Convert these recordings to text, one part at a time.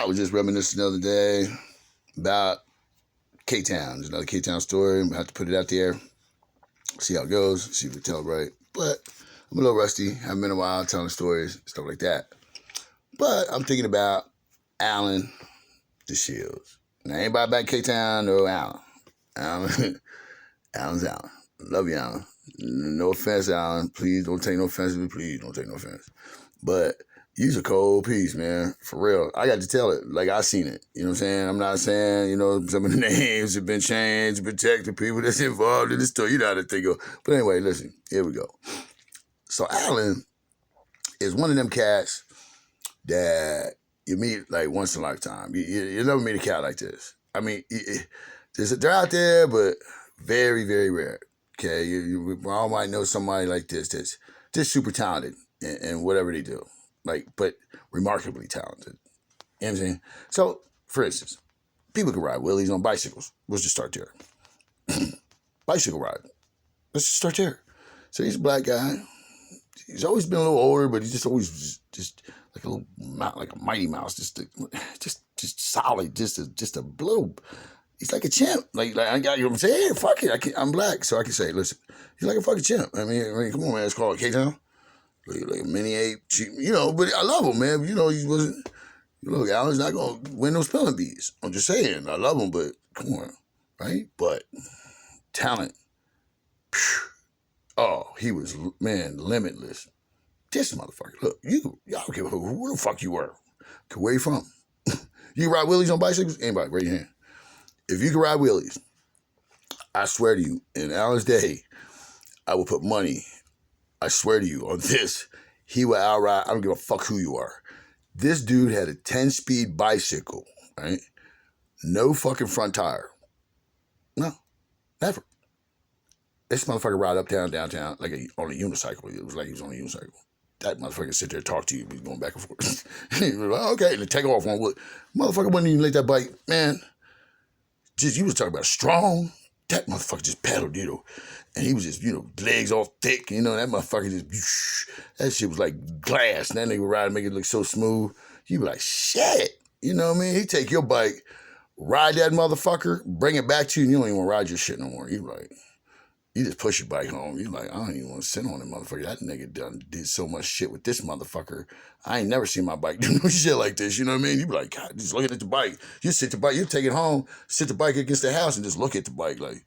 was just reminiscing the other day about K-Town. There's another K-Town story. I'm going to have to put it out there, see how it goes, see if we tell it right. But I'm a little rusty. Haven't been a while telling stories, stuff like that. But I'm thinking about Alan DeShields. Now, anybody back K-Town or Alan? Alan's Alan. Love you, Alan. No offense, Alan. Please don't take no offense. Please don't take no offense. But you's a cold piece, man. For real. I got to tell it. Like, I seen it. You know what I'm saying? I'm not saying, some of the names have been changed to protect the people that's involved in this story. You know how to think of. But anyway, listen. Here we go. So Alan is one of them cats that you meet like once in a lifetime. You never meet a cat like this. I mean, they're out there, but very, very rare. Okay, we all might know somebody like this that's just super talented in whatever they do, like, but remarkably talented. You know what I'm saying? So, for instance, people can ride wheelies on bicycles. Let's just start there. Bicycle ride. Let's just start there. So he's a black guy. He's always been a little older, but he's just always just like a little, like a Mighty Mouse, just solid, just a little. He's like a chimp. Like I got, you know what I'm saying? Fuck it. I'm black, so I can say, listen, he's like a fucking chimp. I mean, come on, man. It's called K-Town. Like a mini ape, but I love him, man. He wasn't, look, Alan's not going to win those spelling bees. I'm just saying, I love him, but come on, right? But talent, he was, man, limitless. This motherfucker, look, y'all don't give a who the fuck you were. Where you from? You ride wheelies on bicycles? Anybody, raise your hand. If you can ride wheelies, I swear to you, in Alan's day, I will put money, I swear to you, on this. He will outride, I don't give a fuck who you are. This dude had a 10-speed bicycle, right? No fucking front tire. No, never. This motherfucker ride uptown, downtown, like on a unicycle. It was like he was on a unicycle. That motherfucker sit there and talk to you, be going back and forth. He was like, okay, and then take off on wood. Motherfucker wouldn't even let that bike, man. Just, you was talking about strong. That motherfucker just pedaled, and he was just, legs all thick, that motherfucker just, that shit was like glass. And that nigga would ride and make it look so smooth. You be like, shit, you know what I mean? He take your bike, ride that motherfucker, bring it back to you, and you don't even want to ride your shit no more. You like, you just push your bike home. You like, I don't even want to sit on it, motherfucker. That nigga did so much shit with this motherfucker. I ain't never seen my bike do no shit like this. You know what I mean? You be like, God, just looking at the bike. You sit the bike, you take it home, sit the bike against the house and just look at the bike like,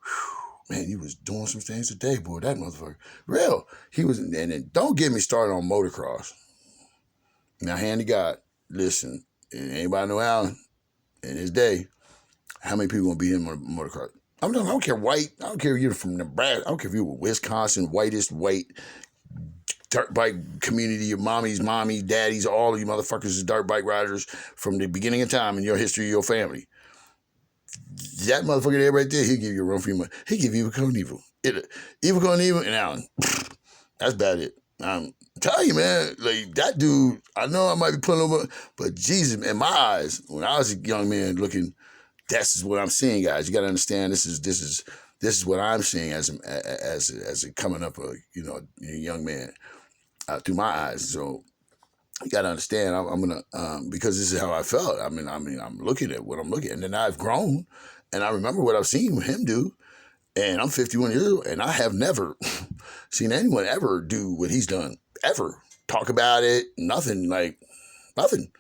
whew, man, you was doing some things today, boy. That motherfucker. Real. He was, and then don't get me started on motocross. Now, hand to God, listen, anybody know Alan in his day, how many people gonna beat him on motocross? I don't care white. I don't care if you're from Nebraska. I don't care if you're Wisconsin, whitest white dirt bike community. Your mommies, daddies, all of you motherfuckers is dirt bike riders from the beginning of time in your history of your family. That motherfucker there right there, he'll give you a run for your money. He'll give you Evil Knievel. Evil Knievel and Alan. That's about it. I'm telling you, man, like that dude, I know I might be putting over, but Jesus, in my eyes, when I was a young man looking, that's what I'm seeing, guys. You got to understand. This is what I'm seeing as a coming up a young man through my eyes. So you got to understand. I'm gonna because this is how I felt. I mean, I'm looking at what I'm looking at, and then I've grown, and I remember what I've seen him do. And I'm 51 years old, and I have never seen anyone ever do what he's done. Ever talk about it? Nothing. Like nothing.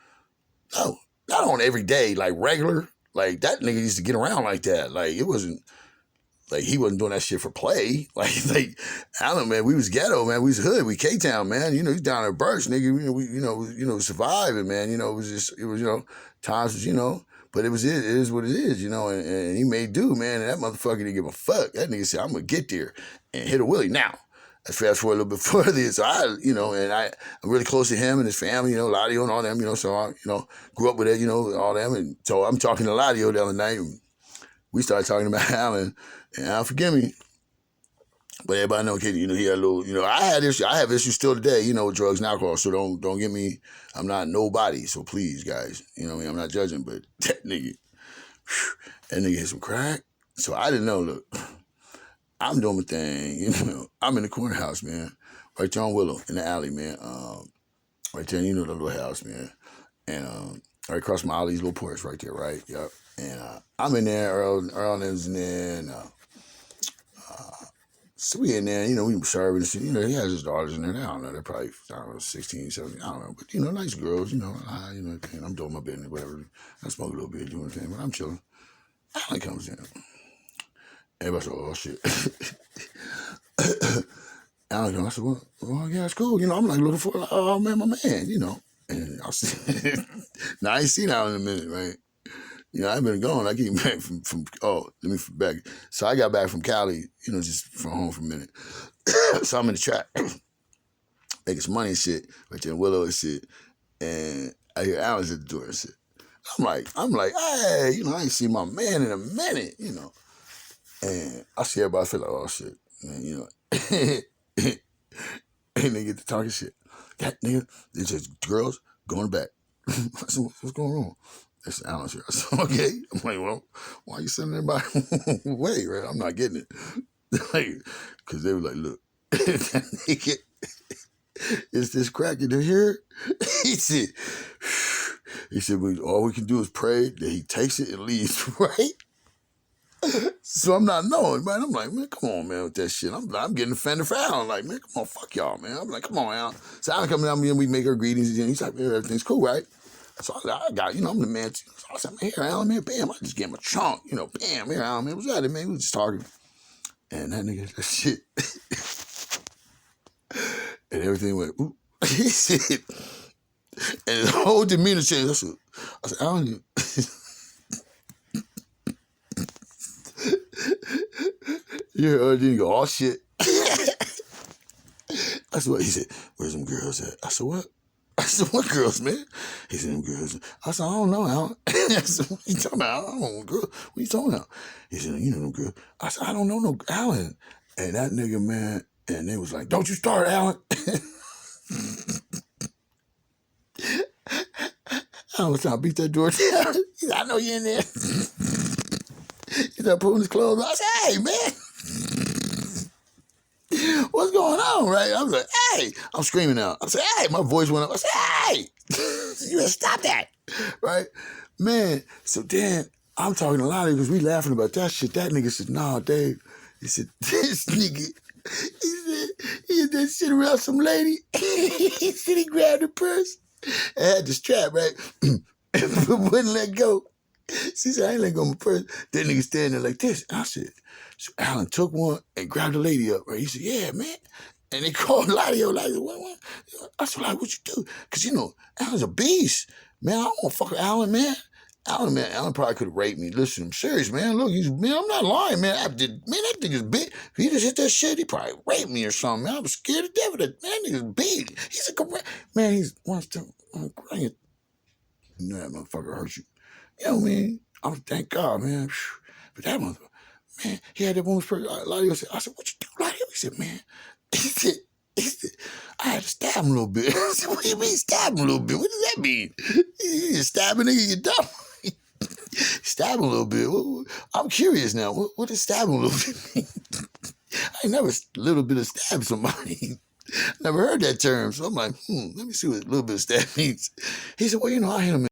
No, not on every day. Like regular. Like, that nigga used to get around like that. Like, it wasn't, like, he wasn't doing that shit for play. Like, I don't know, man, we was ghetto, man. We was hood. We K-Town, man. He's down at Birch, nigga. We surviving, man. It was times was, but it is what it is, and he made do, man. And that motherfucker didn't give a fuck. That nigga said, I'm going to get there and hit a wheelie. Now, let's fast forward a little bit further. So I'm really close to him and his family, Ladio and all them, so I, grew up with it, all them. And so I'm talking to Ladio the other night. And we started talking about Alan, and Al, forgive me, but everybody know, kid, he had a little, I have issues still today, with drugs and alcohol. So don't get me, I'm not nobody. So please, guys, I'm not judging, but that nigga hit some crack. So I didn't know, look. I'm doing my thing, I'm in the corner house, man. Right there on Willow, in the alley, man. Right there, the little house, man. And right across my Ollie's little porch right there, right? Yep. And I'm in there, Earl is in there, and so we in there, we were serving and shit. He has his daughters in there. I don't know, they're probably, 16, 17, I don't know. But, nice girls, and I'm doing my business, whatever. I smoke a little bit, doing thing, but I'm chilling. Alan comes in. Everybody said, oh, shit. Alan comes, I said, well, yeah, it's cool. I'm like looking for, oh, man, my man, And I said, now I ain't seen Alan in a minute, right? I've been gone. I came back back. So I got back from Cali, just from home for a minute. So I'm in the trap, making some money and shit, right there in Willow and shit. And I hear Alan's at the door and shit. I'm like, hey, I ain't seen my man in a minute, And I see everybody feel like, oh shit, man, and they get to talking shit. That nigga, it's just girls going back. I said, what's going on? That's Alan's here. I said, okay. I'm like, well, why you sending everybody away, right? I'm not getting it. Because they were like, look, that nigga, is this cracking in here? He said, all we can do is pray that he takes it and leaves, right? So I'm not knowing, man. I'm like, man, come on, man, with that shit. I'm getting offended for Alan. Like, man, come on, fuck y'all, man. I'm like, come on, Alan. So Alan coming down to me and we make our greetings. And he's like, man, everything's cool, right? So I got, I'm the man too. So I said, man, here, Alan, man, bam. I just gave him a chunk, bam, here, Alan, man. What's that, man? We was just talking. And that nigga, that shit. And everything went, ooh. He said, and his whole demeanor changed. I said, Alan, you heard him go, oh shit. That's what he said. Where's them girls at? I said, what? I said, what girls, man? He said, them girls. I said, I don't know, Alan. I said, what you talking about? I don't know, girl. What you talking about? He said, them girls. I said, I don't know no Alan. And that nigga, man, and they was like, don't you start, Alan. I was trying to beat that door down. He said, I know you in there. He started pulling his clothes on. I said, hey, man. What's going on, right? I was like, hey. I'm screaming out. I said, hey. My voice went up. I said, hey. You better stop that. Right? Man, so then I'm talking to Lottie because we laughing about that shit. That nigga said, nah, Dave. He said, this nigga, he had that shit around some lady. He said he grabbed her purse and had the strap, right? And wouldn't let go. She said, I ain't let go of my purse. That nigga standing there like this. And I said, so Alan took one and grabbed the lady up, right? He said, yeah, man. And they called Lottie up, like, what? I said, like, what you do? Because, Alan's a beast. Man, I don't want to fuck with Alan, man. Alan probably could have raped me. Listen, I'm serious, man. Look, man, I'm not lying, man. That nigga's big. If he just hit that shit, he probably raped me or something, man. I was scared to death of that. Man, that nigga's big. He's a correct. Man, he's wants to bring it. That motherfucker hurt you. You know what I mean? Thank God, man. But that motherfucker, man, he had that woman's purse. Lottie said, I said, what you do, Lottie? He said, man, he said, I had to stab him a little bit. I said, what do you mean stab him a little bit? What does that mean? You just stab a nigga, you dumb. Stab him a little bit. I'm curious now. What does stab him a little bit mean? I ain't never a little bit of stab somebody. Never heard that term. So I'm like, let me see what a little bit of stab means. He said, well, I hit him